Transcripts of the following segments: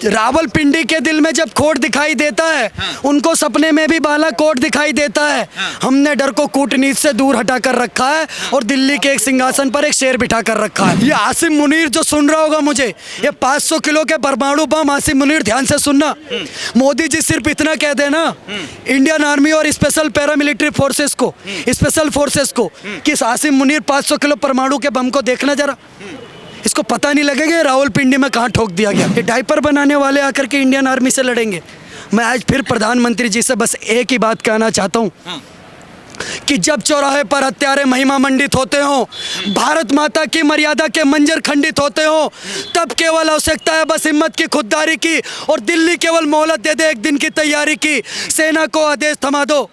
रावलपिंडी के दिल में जब खोट दिखाई देता है, उनको सपने में भी बालाकोट दिखाई देता है। हमने डर को कूटनीति से दूर हटा कर रखा है और दिल्ली के एक सिंहासन पर एक शेर बिठा कर रखा है। ये आसिम मुनीर जो सुन रहा होगा मुझे, ये 500 किलो के परमाणु बम, आसिम मुनीर ध्यान से सुनना। मोदी जी सिर्फ इतना कह देना इंडियन आर्मी और स्पेशल पैरामिलिट्री फोर्सेस को, स्पेशल फोर्सेस को, कि आसिम मुनीर 500 किलो परमाणु के बम को देखना जरा, इसको पता नहीं लगेगा रावलपिंडी में कहाँ ठोक दिया गया। ये डायपर बनाने वाले आकर के इंडियन आर्मी से लड़ेंगे। मैं आज फिर प्रधानमंत्री जी से बस एक ही बात कहना चाहता हूँ कि जब चौराहे पर हत्यारे महिमा मंडित होते हो, भारत माता की मर्यादा के मंजर खंडित होते हो, तब केवल आवश्यकता है बस हिम्मत की, खुददारी की, और दिल्ली केवल मोहलत दे दे एक दिन की तैयारी की। सेना को आदेश थमा दो,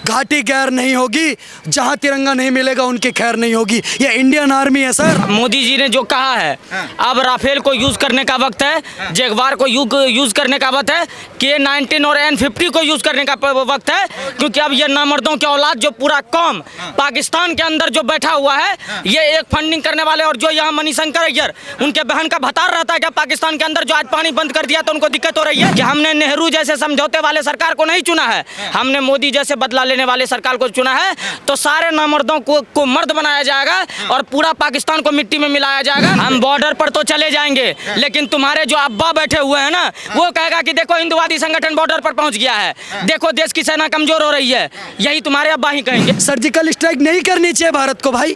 घाटी गैर नहीं होगी, जहां तिरंगा नहीं मिलेगा उनकी खैर नहीं होगी। ये इंडियन आर्मी है सर। मोदी जी ने जो कहा है, अब राफेल को यूज करने का वक्त है, जगवार को यूज करने का वक्त है, K-19 और N-50 को यूज करने का वक्त है, क्योंकि अब ये नामर्दों के औलाद जो पूरा कौम पाकिस्तान के अंदर जो बैठा हुआ है, ये एक फंडिंग करने वाले, और जो यहाँ मणिशंकर अय्यर उनके बहन का भतार रहता है क्या पाकिस्तान के अंदर, जो आज पानी बंद कर दिया तो उनको दिक्कत हो रही है कि हमने नेहरू जैसे समझौते वाले सरकार को नहीं चुना है, हमने मोदी जैसे बदला लेने वाले सरकार को चुना है। तो सारे नामर्दों को मर्द बनाया जाएगा और पूरा पाकिस्तान को मिट्टी में मिलाया जाएगा। हम बॉर्डर पर तो चले जाएंगे, लेकिन तुम्हारे जो अब्बा बैठे हुए हैं ना, वो कहेगा कि देखो हिंदुवादी संगठन बॉर्डर पर पहुंच गया है, देखो देश की सेना कमजोर हो रही है, यही तुम्हारे अब्बा ही कहेंगे। सर्जिकल स्ट्राइक नहीं करनी चाहिए भारत को भाई।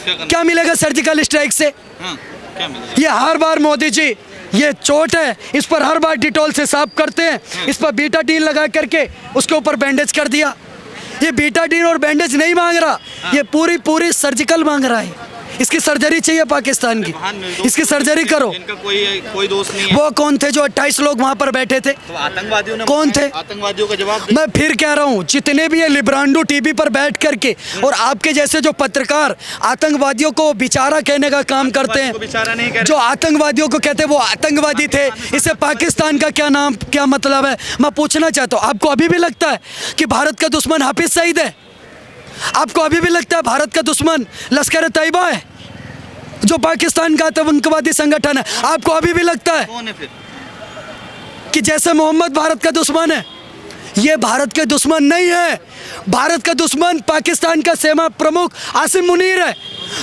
क्या मिलेगा सर्जिकल स्ट्राइक से? ये हर बार मोदी जी, ये चोट है, इस पर हर बार डिटॉल से साफ करते हैं, इस पर बीटाडीन लगा करके उसके ऊपर बैंडेज कर दिया। ये बीटाडीन और बैंडेज नहीं मांग रहा, ये पूरी सर्जिकल मांग रहा है। इसकी सर्जरी चाहिए पाकिस्तान की, इसकी सर्जरी करो। इनका कोई दोष नहीं है। वो कौन थे जो 28 लोग वहां पर बैठे थे? तो आतंकवादियों ने, कौन थे? आतंकवादियों का जवाब दे। मैं फिर कह रहा हूँ, जितने भी ये लिब्रांडो टीवी पर बैठ करके और आपके जैसे जो पत्रकार आतंकवादियों को बेचारा कहने का काम करते हैं, जो आतंकवादियों को कहते हैं वो आतंकवादी थे, इससे पाकिस्तान का क्या नाम, क्या मतलब है? मैं पूछना चाहता हूँ, आपको अभी भी लगता है कि भारत का दुश्मन हाफिज सईद है? आपको अभी भी लगता है भारत का दुश्मन लश्कर तैयबा है, जो पाकिस्तान का आतंकवादी संगठन है? आपको अभी भी लगता है कौन है फिर कि जैसे मोहम्मद भारत का दुश्मन है? ये भारत के दुश्मन नहीं है। भारत का दुश्मन पाकिस्तान का सेना प्रमुख आसिम मुनीर है,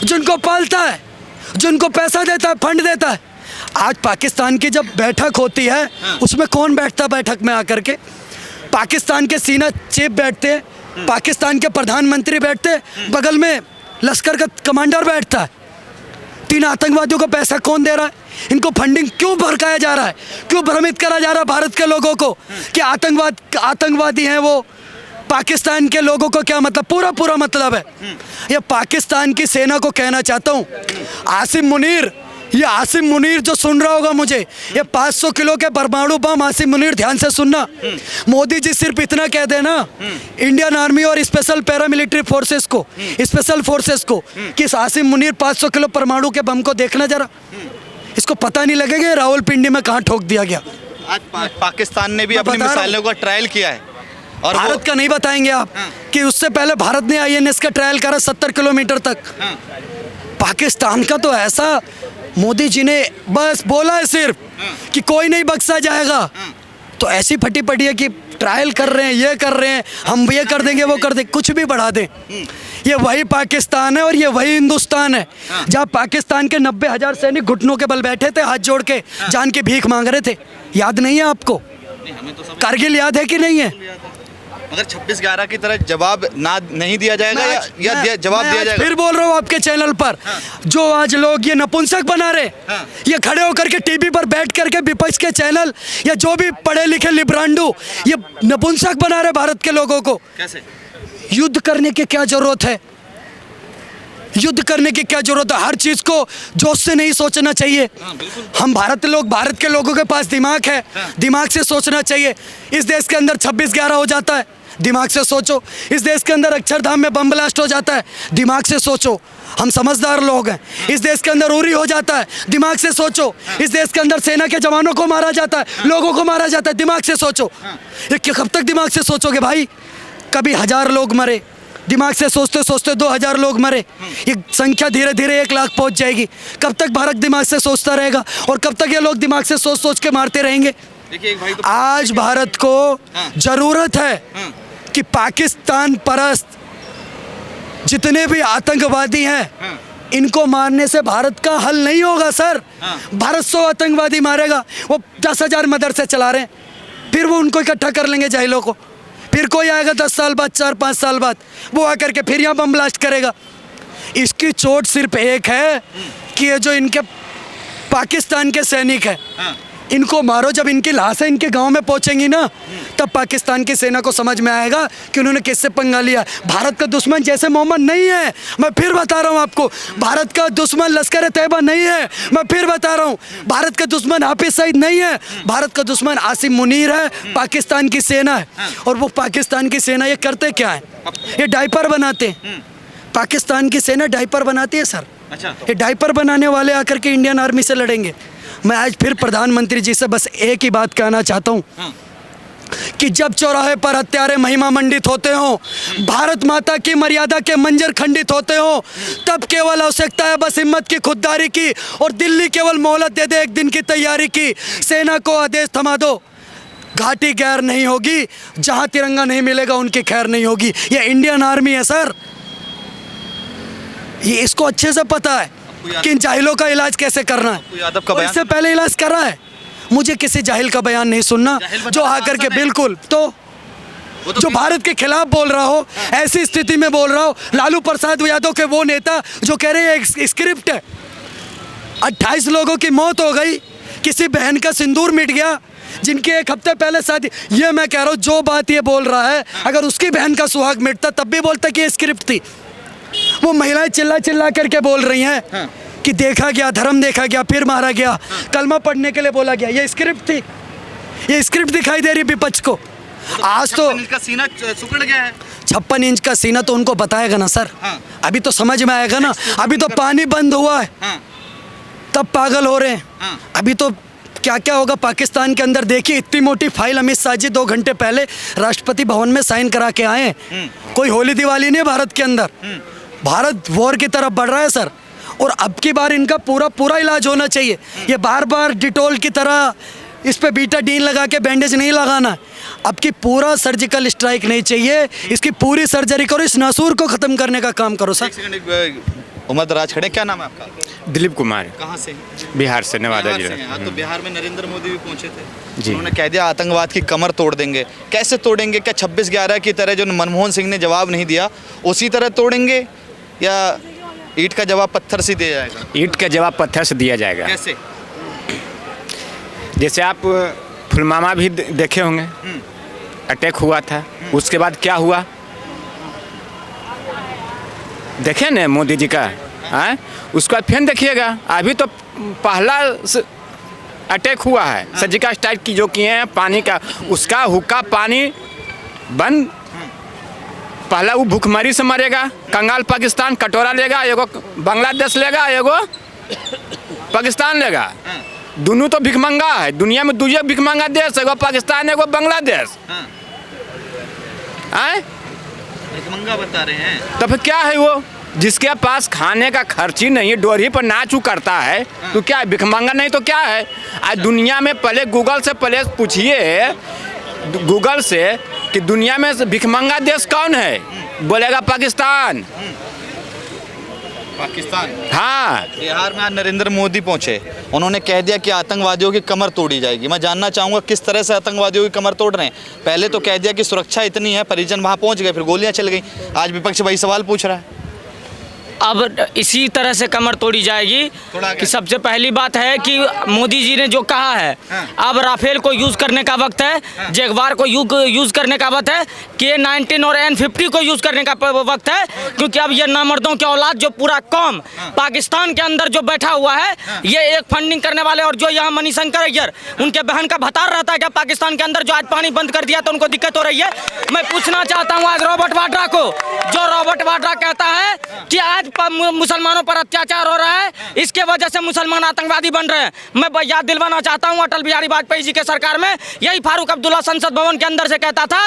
जिनको पालता है, जिनको पैसा देता है, फंड देता है। आज पाकिस्तान की जब बैठक होती है, उसमें कौन बैठता है बैठक में आकर के? पाकिस्तान के सीना चीफ बैठते हैं, पाकिस्तान के प्रधानमंत्री बैठते हैं, बगल में लश्कर का कमांडर बैठता है। 3 आतंकवादियों को पैसा कौन दे रहा है? इनको फंडिंग क्यों भड़काया जा रहा है? क्यों भ्रमित करा जा रहा है भारत के लोगों को कि आतंकवादी हैं वो? पाकिस्तान के लोगों को क्या मतलब? पूरा मतलब है। ये पाकिस्तान की सेना को कहना चाहता हूँ, आसिम मुनीर, ये आसिम मुनीर जो सुन रहा होगा मुझे, ये 500 किलो के परमाणु बम, आसिम मुनीर ध्यान से सुनना। मोदी जी सिर्फ इतना कह देना इंडियन आर्मी और स्पेशल पैरामिलिट्री फोर्सेस को, स्पेशल फोर्सेस को, कि आसिम मुनीर 500 किलो परमाणु के बम को देखना जरा, इसको पता नहीं लगेगा रावलपिंडी में कहाँ ठोक दिया गया। आज पाकिस्तान ने भी अपनी मिसाइलों का ट्रायल किया है, और भारत का नहीं बताएंगे आप कि उससे पहले भारत ने INS का ट्रायल करा 70 किलोमीटर तक। पाकिस्तान का तो ऐसा मोदी जी ने बस बोला है सिर्फ कि कोई नहीं बख्शा जाएगा, तो ऐसी फटी पटी है कि ट्रायल कर रहे हैं, ये कर रहे हैं, हम ये कर देंगे, वो कर देंगे, कुछ भी बढ़ा दें। ये वही पाकिस्तान है और ये वही हिंदुस्तान है जहाँ पाकिस्तान के 90,000 सैनिक घुटनों के बल बैठे थे, हाथ जोड़ के जान की भीख मांग रहे थे। याद नहीं है आपको? कारगिल याद है कि नहीं है? मगर 26/11 की तरह जवाब नहीं दिया जाएगा या जवाब दिया जाएगा? फिर बोल रहा हूँ आपके चैनल पर, जो आज लोग ये नपुंसक बना रहे, ये खड़े होकर के टीवी पर बैठ करके विपक्ष के चैनल या जो भी पढ़े लिखे लिब्रांडो, ये नपुंसक बना रहे भारत के लोगों को। कैसे? युद्ध करने की क्या जरूरत है? युद्ध करने की क्या जरूरत है? हर चीज को जोश से नहीं सोचना चाहिए। हम भारत के लोगों के पास दिमाग है, दिमाग से सोचना चाहिए। इस देश के अंदर 26/11 हो जाता है, दिमाग से सोचो। इस देश के अंदर अक्षरधाम में बम ब्लास्ट हो जाता है, दिमाग से सोचो। हम समझदार लोग हैं। इस देश के अंदर उरी हो जाता है, दिमाग से सोचो। इस देश के अंदर सेना के जवानों को मारा जाता है, लोगों को मारा जाता है, दिमाग से सोचो। ये कब तक दिमाग से सोचोगे भाई? कभी 1000 लोग मरे, दिमाग से सोचते सोचते 2000 लोग मरे, ये संख्या धीरे धीरे 1 लाख पहुंच जाएगी। कब तक भारत दिमाग से सोचता रहेगा और कब तक ये लोग दिमाग से सोच सोच के मारते रहेंगे? देखिए एक भाई तो आज भारत को जरूरत है कि पाकिस्तान परस्त जितने भी आतंकवादी हैं इनको मारने से भारत का हल नहीं होगा सर। भारत 100 आतंकवादी मारेगा, वो 10,000 मदरसे चला रहे हैं, फिर वो उनको इकट्ठा कर लेंगे जाहिलों को, फिर कोई आएगा 10 साल बाद, 4-5 साल बाद, वो आकर के फिर यहाँ बम ब्लास्ट करेगा। इसकी चोट सिर्फ एक है कि ये जो इनके पाकिस्तान के सैनिक हैं इनको मारो। जब इनकी लाशें इनके गांव में पहुंचेंगी ना तब पाकिस्तान की सेना को समझ में आएगा कि उन्होंने किससे पंगा लिया। भारत का दुश्मन जैसे मोहम्मद नहीं है, मैं फिर बता रहा हूं आपको, भारत का दुश्मन लश्कर तैयबा नहीं है, मैं फिर बता रहा हूं, भारत का दुश्मन हाफिज सईद नहीं है, भारत का दुश्मन आसिम मुनीर है, पाकिस्तान की सेना है। और वो पाकिस्तान की सेना ये करते क्या है? ये डायपर बनाते हैं। पाकिस्तान की सेना डायपर बनाती है सर। अच्छा, ये डायपर बनाने वाले आकर के इंडियन आर्मी से लड़ेंगे। मैं आज फिर प्रधानमंत्री जी से बस एक ही बात कहना चाहता हूँ कि जब चौराहे पर हत्यारे महिमा मंडित होते हो, भारत माता की मर्यादा के मंजर खंडित होते हो, तब केवल आवश्यकता है बस हिम्मत की, खुददारी की, और दिल्ली केवल मोहलत दे दे 1 दिन की तैयारी की। सेना को आदेश थमा दो, घाटी गैर नहीं होगी, जहां तिरंगा नहीं मिलेगा उनकी खैर नहीं होगी। ये इंडियन आर्मी है सर, ये इसको अच्छे से पता है कि इन जाहिलों का इलाज कैसे करना है। यादव का और बयान इससे पहले इलाज कर रहा है। मुझे किसी जाहिल का बयान नहीं सुनना जो आकर के बिल्कुल तो जो भारत के खिलाफ बोल रहा हो, ऐसी स्थिति में बोल रहा हो। लालू प्रसाद यादव के वो नेता जो कह रहे हैं स्क्रिप्ट है, 28 लोगों की मौत हो गई, किसी बहन का सिंदूर मिट गया, जिनके 1 हफ्ते पहले शादी। ये मैं कह रहा हूँ जो बात ये बोल रहा है, अगर उसकी बहन का सुहाग मिटता तब भी बोलता कि ये स्क्रिप्ट थी। वो महिलाएं चिल्ला चिल्ला करके बोल रही हैं कि देखा गया, धर्म देखा गया, फिर मारा गया, कलमा पढ़ने के लिए बोला गया, ये स्क्रिप्ट थी। ये स्क्रिप्ट दिखाई दे रही विपक्ष को। आज तो 56 इंच का सीना सुकड़ गया है। 56 इंच का सीना तो उनको बताएगा ना सर, अभी तो समझ में आएगा ना। अभी तो पानी बंद हुआ है तब पागल हो रहे हैं। अभी तो क्या क्या होगा पाकिस्तान के अंदर देखिए। इतनी मोटी फाइल अमित शाह जी 2 घंटे पहले राष्ट्रपति भवन में साइन करा के आए। कोई होली दिवाली नहीं है भारत के अंदर, भारत वॉर की तरफ बढ़ रहा है सर। और अब की बार इनका पूरा इलाज होना चाहिए। ये बार बार डिटोल की तरह इस पे बीटाडीन लगा के बैंडेज नहीं लगाना है। अब की पूरा सर्जिकल स्ट्राइक नहीं चाहिए, इसकी पूरी सर्जरी करो, इस नासूर को खत्म करने का काम करो सर। एक सेकंड, उमर राज खड़े, क्या नाम है आपका? दिलीप कुमार, कहाँ से? बिहार से, नवादा बिहार जिला। से हैं। हाँ, तो बिहार में नरेंद्र मोदी भी पहुंचे थे जी। उन्होंने कह दिया आतंकवाद की कमर तोड़ देंगे। कैसे तोड़ेंगे? क्या 26/11 की तरह जो मनमोहन सिंह ने जवाब नहीं दिया उसी तरह तोड़ेंगे, या ईंट का जवाब पत्थर से दिया जाएगा? ईंट का जवाब पत्थर से दिया जाएगा। कैसे? जैसे आप पुलवामा भी देखे होंगे, अटैक हुआ था, उसके बाद क्या हुआ देखे न मोदी जी का, उसके बाद फिर देखिएगा। अभी तो पहला अटैक हुआ है, सर्जिकल स्ट्राइक की जो किए हैं पानी का, उसका हुक्का पानी बंद। पहला वो भूखमरी से मरेगा, कंगाल पाकिस्तान कटोरा लेगा, एगो बांग्लादेश लेगा, एगो पाकिस्तान लेगा। दोनों तो भिखमंगा है, दुनिया में 2 भिखमंगा देश, एगो पाकिस्तान, एगो बांग्लादेश। भिखमंगा बता रहे हैं। तो फिर क्या है वो? जिसके पास खाने का खर्च ही नहीं है, डोरी पर नाच करता है, तो क्या है? भिखमंगा नहीं तो क्या है? आज दुनिया में पहले गूगल से पहले पूछिए, गूगल से कि दुनिया में भिखमंगा देश कौन है, बोलेगा पाकिस्तान। पाकिस्तान। हाँ, बिहार में आज नरेंद्र मोदी पहुंचे, उन्होंने कह दिया कि आतंकवादियों की कमर तोड़ी जाएगी। मैं जानना चाहूँगा किस तरह से आतंकवादियों की कमर तोड़ रहे हैं। पहले तो कह दिया कि सुरक्षा इतनी है, परिजन वहाँ पहुँच गए, फिर गोलियाँ चल गई। आज विपक्ष वही सवाल पूछ रहा है। अब इसी तरह से कमर तोड़ी जाएगी कि सबसे पहली बात है कि मोदी जी ने जो कहा है, अब राफेल को यूज़ करने का वक्त है, जगवार को यूज़ करने का वक्त है, K-19 और N-50 को यूज़ करने का वक्त है। क्योंकि अब ये नामर्दों की औलाद जो पूरा कौम पाकिस्तान के अंदर जो बैठा हुआ है, ये एक फंडिंग करने वाले, और जो यहाँ मनीशंकर अय्यर उनके बहन का भतार रहता है क्या पाकिस्तान के अंदर, जो आज पानी बंद कर दिया तो उनको दिक्कत हो रही है। मैं पूछना चाहता हूँ आज रॉबर्ट वाड्रा को, जो रॉबर्ट वाड्रा कहता है कि आज मुसलमानों पर अत्याचार हो रहा है, इसके वजह से मुसलमान आतंकवादी बन रहे हैं। मैं याद दिलवाना चाहता हूं, अटल बिहारी वाजपेयी जी के सरकार में यही फारूक अब्दुल्ला संसद भवन के अंदर से कहता था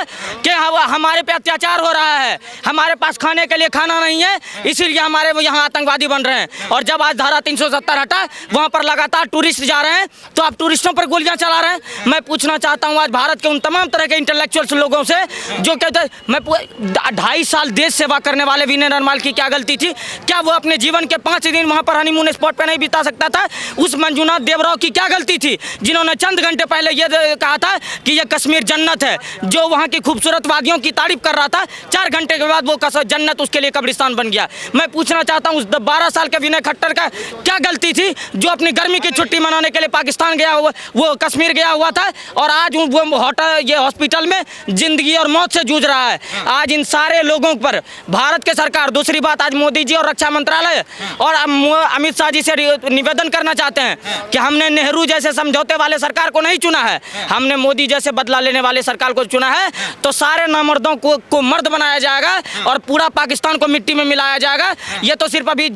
कि हमारे पे अत्याचार हो रहा है, हमारे पास खाने के लिए खाना नहीं है, इसीलिए हमारे यहाँ आतंकवादी बन रहे हैं। और जब आज धारा 370 हटा, वहाँ पर लगातार टूरिस्ट जा रहे हैं, तो आप टूरिस्टों पर गोलियां चला रहे हैं। मैं पूछना चाहता हूँ आज भारत के उन तमाम तरह के इंटेलेक्चुअल्स लोगों से जो कहते हैं, मैं 2.5 साल देश सेवा करने वाले विनय नरवाल की क्या गलती थी? क्या वो अपने जीवन के 5 दिन वहाँ पर हनीमून स्पॉट पर नहीं बिता सकता था? उस मंजुनाथ देवराव की क्या गलती थी जिन्होंने चंद घंटे पहले ये कहा था कि ये कश्मीर जन्नत है, जो वहाँ की खूबसूरत वादियों की तारीफ कर रहा था, 4 घंटे के बाद वो जन्नत उसके लिए कब्रिस्तान बन गया। मैं पूछना चाहता हूँ उस 12 साल के विनय खट्टर का क्या गलती थी जो अपनी गर्मी की छुट्टी मनाने के लिए पाकिस्तान गया हुआ, वो कश्मीर गया हुआ था, और आज वो ये हॉस्पिटल में जिंदगी और मौत से जूझ रहा है। आज इन सारे लोगों पर भारत के सरकार, दूसरी बात आज मोदी जी और रक्षा मंत्रालय और अमित शाह जी से निवेदन करना चाहते हैं कि हमने नेहरू जैसे समझौते वाले सरकार को नहीं चुना है, हमने मोदी जैसे बदला लेने वाले सरकार को चुना है। तो सारे नामर्दों को मर्द बनाया जाएगा और पूरा पाकिस्तान को मिट्टी में मिलाया जाएगा। ये तो सिर्फ अभी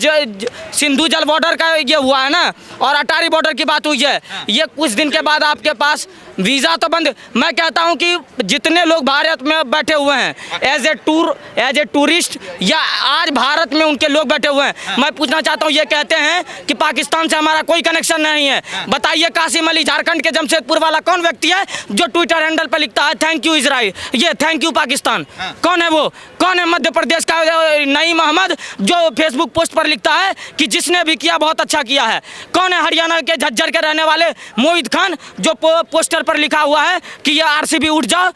सिंधु जल बॉर्डर का ये हुआ है ना, और अटारी बॉर्डर की बात हुई है। ये कुछ दिन के बाद आपके पास वीज़ा तो बंद। मैं कहता हूं कि जितने लोग भारत में बैठे हुए हैं एज ए टूरिस्ट, या आज भारत में उनके लोग बैठे हुए हैं, मैं पूछना चाहता हूं, ये कहते हैं कि पाकिस्तान से हमारा कोई कनेक्शन नहीं है। बताइए कासिम अली झारखंड के जमशेदपुर वाला कौन व्यक्ति है जो ट्विटर हैंडल पर लिखता है थैंक यू इजराइल, ये थैंक यू पाकिस्तान? कौन है वो? कौन है मध्य प्रदेश का नईम अहमद जो फेसबुक पोस्ट पर लिखता है कि जिसने भी किया बहुत अच्छा किया है? कौन है हरियाणा के झज्जर के रहने वाले मोहित खान जो पोस्टर पर लिखा हुआ है कि ये आरसीबी उठ जाओ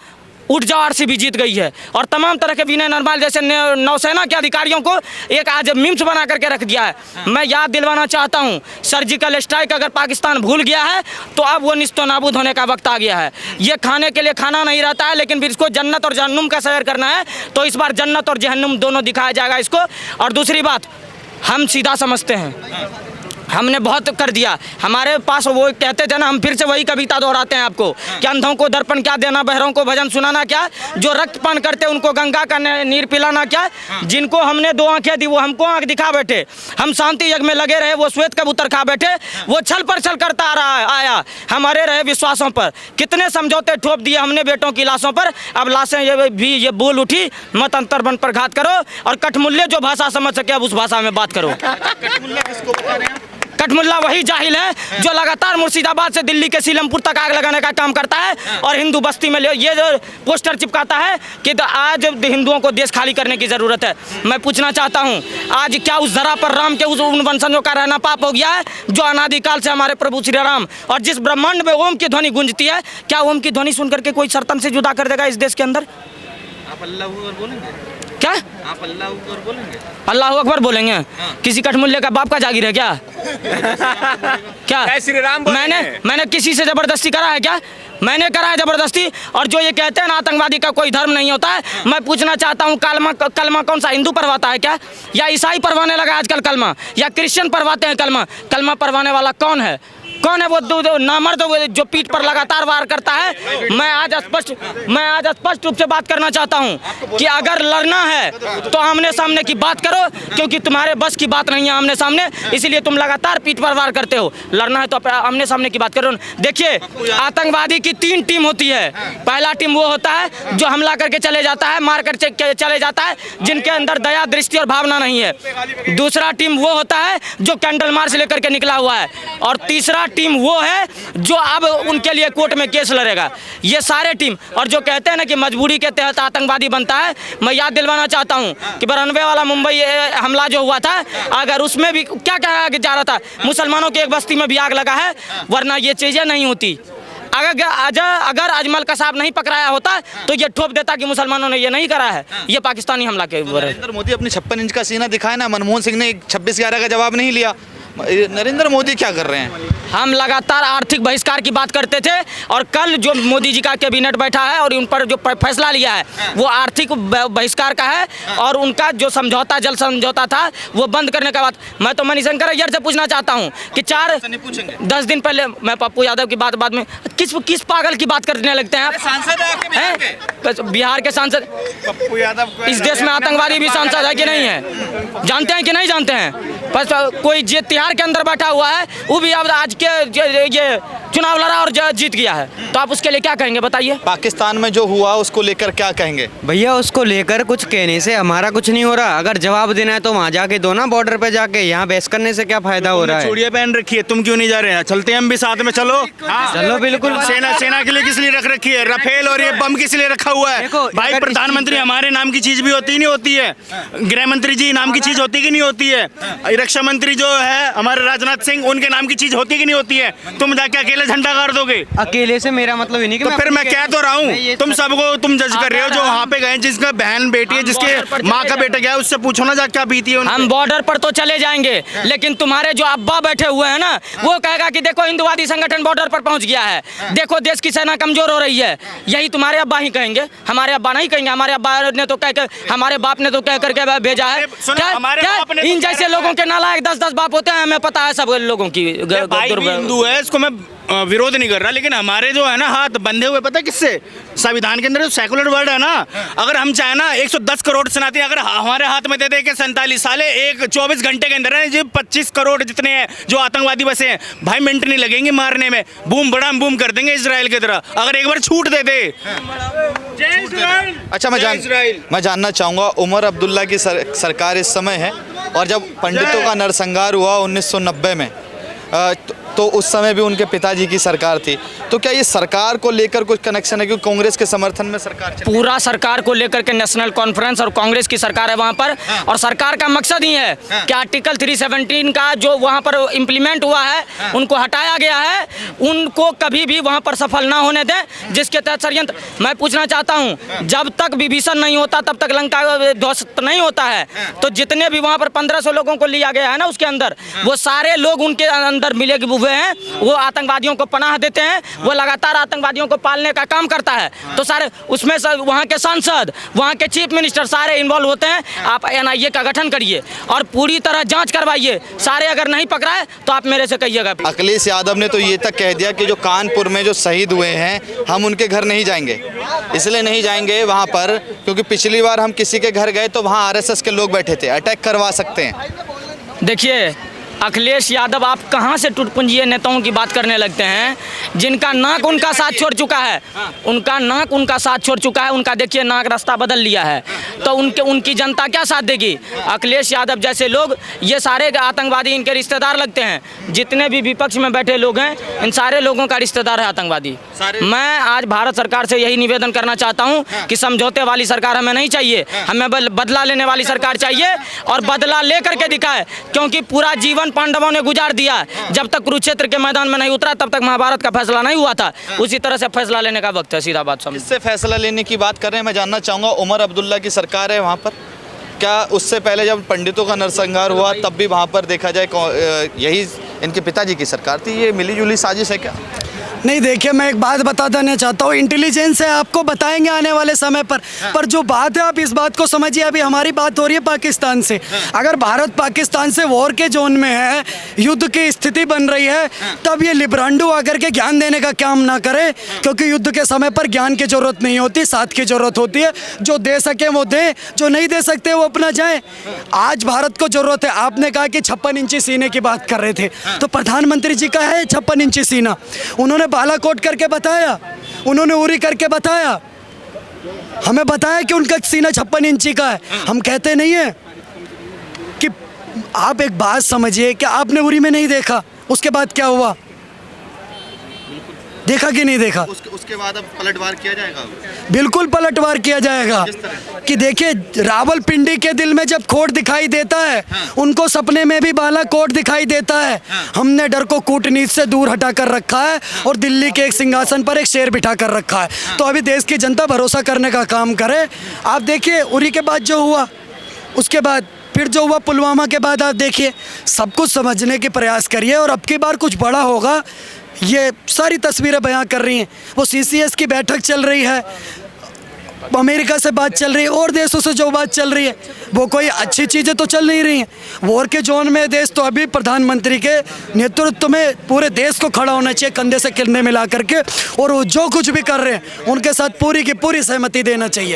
आरसीबी जीत गई है? और तमाम तरह के विनय नरवाल जैसे नौसेना के अधिकारियों को एक आज मीम्स बना करके रख दिया है। मैं याद दिलवाना चाहता हूं, सर्जिकल स्ट्राइक अगर पाकिस्तान भूल गया है तो अब वो निस्तो नाबूद होने का वक्त आ गया है। ये खाने के लिए खाना नहीं रहता है, लेकिन फिर इसको जन्नत और जहन्नुम का सैर करना है, तो इस बार जन्नत और जहन्नुम दोनों दिखाया जाएगा इसको। और दूसरी बात, हम सीधा समझते हैं, हमने बहुत कर दिया। हमारे पास वो कहते थे ना, हम फिर से वही कविता दोहराते हैं आपको कि अंधों को दर्पण क्या देना, बहरों को भजन सुनाना क्या, जो रक्तपान करते उनको गंगा का नीर पिलाना क्या, जिनको हमने 2 आंखें दी वो हमको आंख दिखा बैठे, हम शांति यज्ञ में लगे रहे वो श्वेत कबूतर खा बैठे, वो छल पर छल करता आया हमारे रहे विश्वासों पर। कितने समझौते ठोप दिए हमने बेटों की लाशों पर, अब लाशें ये बोल उठी मत अंतर बन पर घात करो, और कठमुल्ले जो भाषा समझ सके अब उस भाषा में बात करो। कठमुल्ला वही जाहिल है जो लगातार मुर्शिदाबाद से दिल्ली के सीलमपुर तक आग लगाने का काम करता है और हिंदू बस्ती में ये जो पोस्टर चिपकाता है कि आज हिंदुओं को देश खाली करने की ज़रूरत है। मैं पूछना चाहता हूँ, आज क्या उस धरा पर राम के उन वंशजों का रहना पाप हो गया है जो अनादिकाल से हमारे प्रभु श्री राम, और जिस ब्रह्मांड में ओम की ध्वनि गूंजती है, क्या ओम की ध्वनि सुन करके कोई सरतन से जुदा कर देगा इस देश के अंदर? आप अल्लाह अकबर बोलेंगे? क्या आप अल्लाह अकबर बोलेंगे? अल्लाह अकबर बोलेंगे? किसी कठमुल्ले का बाप का जागीर है क्या? क्या श्री राम मैंने किसी से जबरदस्ती करा है क्या? मैंने करा है जबरदस्ती? और जो ये कहते हैं ना आतंकवादी का कोई धर्म नहीं होता है, मैं पूछना चाहता हूँ, कलमा कौन सा हिंदू पढ़वाता है क्या, या ईसाई पढ़वाने लगा आजकल कलमा, या क्रिश्चियन पढ़वाते हैं कलमा? कलमा पढ़वाने वाला कौन है? कौन है वो नामर्द जो पीठ पर लगातार वार करता है? मैं आज स्पष्ट रूप से बात करना चाहता हूं कि अगर लड़ना है तो आमने सामने की बात करो, क्योंकि तुम्हारे बस की बात नहीं है आमने सामने, इसलिए तुम लगातार पीठ पर वार करते हो। लड़ना है तो आमने सामने की बात करो। देखिए, आतंकवादी की 3 टीम होती है। पहला टीम वो होता है जो हमला करके चले जाता है, मार कर चले जाता है, जिनके अंदर दया, दृष्टि और भावना नहीं है। दूसरा टीम वो होता है जो कैंडल मार्च लेकर के निकला हुआ है, और तीसरा टीम वो है जो अब उनके लिए कोर्ट में केस लड़ेगा। ये सारे टीम, और जो कहते हैं ना कि मजबूरी के तहत आतंकवादी बनता है, मैं याद दिलवाना चाहता हूं कि 92 वाला मुंबई हमला जो हुआ था, अगर उसमें भी क्या कहा जा रहा था, मुसलमानों की एक बस्ती में भी आग लगा है, वरना ये चीजें नहीं होती। अगर अजमल कसाब नहीं पकड़ाया होता तो ये ठोप देता कि मुसलमानों ने ये नहीं करा है, ये पाकिस्तानी हमला के ऊपर है। नरेंद्र मोदी अपनी 56 इंच का सीना दिखाया ना, मनमोहन सिंह ने 26/11 का जवाब नहीं लिया। नरेंद्र मोदी क्या कर रहे हैं? हम लगातार आर्थिक बहिष्कार की बात करते थे और कल जो मोदी जी का कैबिनेट बैठा है और उन पर जो फैसला लिया है वो आर्थिक बहिष्कार का है और उनका जो समझौता जल समझौता था वो बंद करने का बात। मैं तो मणिशंकर अय्यर से पूछना चाहता हूँ कि 10 दिन पहले मैं पप्पू यादव की बात बाद में किस पागल की बात करने लगते हैं आप? सांसद है आपके बिहार के? बिहार के सांसद पप्पू यादव इस देश में आतंकवादी भी सांसद है कि नहीं है? जानते हैं कि नहीं जानते हैं? बस कोई तिहाड़ के अंदर बैठा हुआ है वो भी अब आज के ये चुनाव लड़ा और जीत गया है, तो आप उसके लिए क्या कहेंगे बताइए? पाकिस्तान में जो हुआ उसको लेकर क्या कहेंगे? भैया उसको लेकर कुछ कहने से हमारा कुछ नहीं हो रहा। अगर जवाब देना है तो वहाँ जाके दो ना, बॉर्डर पे जाके। यहाँ बहस करने से क्या फायदा हो रहा है? चूड़ियां पहन रखी है, तुम क्यों नहीं जा रहे हैं? चलते हैं हम भी साथ में, चलो। चलो बिल्कुल। सेना के लिए किस लिए रख रखी है? राफेल और ये बम किस लिए रखा हुआ है? देखो, भाई अगर प्रधानमंत्री हमारे नाम की चीज भी होती नहीं होती है? गृह मंत्री जी नाम की चीज होती कि नहीं होती है? रक्षा मंत्री जो है हमारे राजनाथ सिंह, उनके नाम की चीज होती कि नहीं होती है? तुम जाके अकेले झंडा गाड़ दोगे? अकेले से मेरा मतलब ही नहीं कि तो फिर मैं कह तो रहा हूँ, तुम सबको तुम जज कर रहे हो। जो वहाँ पे गए, जिसका बहन बेटी है, जिसके माँ का बेटा गया, उससे पूछो ना जाके क्या बीती है। हम बॉर्डर पर तो चले जाएंगे लेकिन तुम्हारे जो अब्बा बैठे हुए हैं ना वो कहेगा कि देखो हिंदुवादी संगठन बॉर्डर पर पहुंच गया है, देखो देश की सेना कमजोर हो रही है। यही तुम्हारे अब्बा ही कहेंगे, हमारे अब्बा नहीं कहेंगे। हमारे अब्बा ने तो कह हमारे बाप ने तो कह करके भेजा है। क्या इन जैसे लोगों के नालायक 10-10 बाप होते हैं? हमें पता है सब लोगों की। भाई भी हिंदू है, इसको मैं विरोध नहीं कर रहा, लेकिन हमारे जो है ना हाथ बंधे हुए, पता है किससे? संविधान के अंदर जो सेकुलर वर्ड है ना, अगर हम चाहे ना 110 करोड़ सेनाती अगर हमारे हाथ में दे दे के 47 साले 24 घंटे के अंदर है जो 25 करोड़ जितने हैं जो आतंकवादी बसे हैं, भाई मिनट नहीं लगेंगे मारने में, बूम बड़ाम बूम कर देंगे इजराइल की तरह, अगर एक बार छूट दे दे। अच्छा, मैं जानना चाहूँगा, उमर अब्दुल्ला की सरकार इस समय है और जब पंडितों का नरसंहार हुआ 1990 में, तो उस समय भी उनके पिताजी की सरकार थी, तो क्या ये सरकार को लेकर कुछ कनेक्शन है? क्योंकि कांग्रेस के समर्थन में सरकार चल रही है। पूरा सरकार को लेकर के नेशनल कॉन्फ्रेंस और कांग्रेस की सरकार है वहाँ पर। और सरकार का मकसद ही है कि आर्टिकल 317 का जो वहाँ पर इम्प्लीमेंट हुआ है उनको हटाया गया है, उनको कभी भी वहाँ पर सफल ना होने दें, जिसके तहत षड्यंत्र। मैं पूछना चाहता हूँ, जब तक विभीषण नहीं होता तब तक लंका ध्वस्त नहीं होता है, तो जितने भी वहाँ पर 1500 लोगों को लिया गया है ना उसके अंदर, वो सारे लोग उनके अंदर मिले हुए हैं, वो आतंकवादियों को पनाह देते हैं, वो लगातार आतंकवादियों को पालने का काम करता है। तो सारे उसमें वहाँ के सांसद, वहाँ के चीफ मिनिस्टर सारे इन्वॉल्व होते हैं। आप NIA का गठन करिए और पूरी तरह जांच करवाइए, सारे अगर नहीं पकड़ाए तो आप मेरे से कहिएगा। अखिलेश यादव ने तो ये तक कह दिया कि जो कानपुर में जो शहीद हुए हैं हम उनके घर नहीं जाएंगे, इसलिए नहीं जाएंगे वहाँ पर क्योंकि पिछली बार हम किसी के घर गए तो वहाँ RSS के लोग बैठे थे, अटैक करवा सकते हैं। देखिए अखिलेश यादव, आप कहाँ से टुटपुंजिए नेताओं की बात करने लगते हैं? जिनका नाक उनका साथ छोड़ चुका है, उनका नाक उनका साथ छोड़ चुका है, उनका देखिए नाक रास्ता बदल लिया है, तो उनकी जनता क्या साथ देगी? अखिलेश यादव जैसे लोग, ये सारे आतंकवादी इनके रिश्तेदार लगते हैं। जितने भी विपक्ष में बैठे लोग हैं इन सारे लोगों का रिश्तेदार है आतंकवादी। मैं आज भारत सरकार से यही निवेदन करना चाहता हूँ कि समझौते वाली सरकार हमें नहीं चाहिए, हमें बदला लेने वाली सरकार चाहिए और बदला ले करके दिखाए, क्योंकि पूरा जीवन पांडवों ने गुजार दिया। जब तक कुरुक्षेत्र के मैदान में नहीं उतरा तब तक महाभारत का फैसला नहीं हुआ था। उसी तरह से फैसला लेने का वक्त है, सीधा बात समझ। इससे फैसला लेने की बात कर रहे हैं, मैं जानना चाहूँगा उमर अब्दुल्ला की सरकार है वहाँ पर, क्या उससे पहले जब पंडितों का नरसंहार हुआ तब भी वहाँ पर देखा जाए यही इनके पिताजी की सरकार थी? ये मिली जुली साजिश है क्या? नहीं, देखिए मैं एक बात बता देना चाहता हूँ, इंटेलिजेंस है, आपको बताएंगे आने वाले समय पर जो बात है आप इस बात को समझिए। अभी हमारी बात हो रही है पाकिस्तान से, अगर भारत पाकिस्तान से वॉर के जोन में है, युद्ध की स्थिति बन रही है, तब ये लिब्रांडो आकर के ज्ञान देने का काम ना करे, क्योंकि युद्ध के समय पर ज्ञान की जरूरत नहीं होती, साथ की जरूरत होती है। जो दे सके वो दे, जो नहीं दे सकते वो अपना जाए। आज भारत को जरूरत है। आपने कहा कि 56 इंची सीने की बात कर रहे थे, तो प्रधानमंत्री जी का है 56 इंची सीना, उन्होंने बालाकोट करके बताया, उन्होंने उरी करके बताया, हमें बताया कि उनका सीना 56 इंची का है। हम कहते नहीं है कि आप एक बात समझिए कि आपने उरी में नहीं देखा, उसके बाद क्या हुआ, देखा कि नहीं देखा? उसके बाद अब पलटवार किया जाएगा? बिल्कुल पलटवार किया जाएगा। कि देखिए रावलपिंडी के दिल में जब खोट दिखाई देता है, उनको सपने में भी बालाकोट दिखाई देता है। हमने डर को कूटनीति से दूर हटा कर रखा है और दिल्ली के एक सिंहासन पर एक शेर बिठा कर रखा है। तो अभी देश की जनता भरोसा करने का काम करे। आप देखिए उरी के बाद जो हुआ, उसके बाद फिर जो हुआ पुलवामा के बाद आप देखिए, सब कुछ समझने के प्रयास करिए और अब की बार कुछ बड़ा होगा। ये सारी तस्वीरें बयां कर रही हैं। वो CCS की बैठक चल रही है, अमेरिका से बात चल रही है, और देशों से जो बात चल रही है वो कोई अच्छी चीज़ें तो चल नहीं रही हैं। वॉर के जोन में देश तो अभी प्रधानमंत्री के नेतृत्व में पूरे देश को खड़ा होना चाहिए कंधे से कंधे मिला करके, और वो जो कुछ भी कर रहे हैं उनके साथ पूरी की पूरी सहमति देना चाहिए।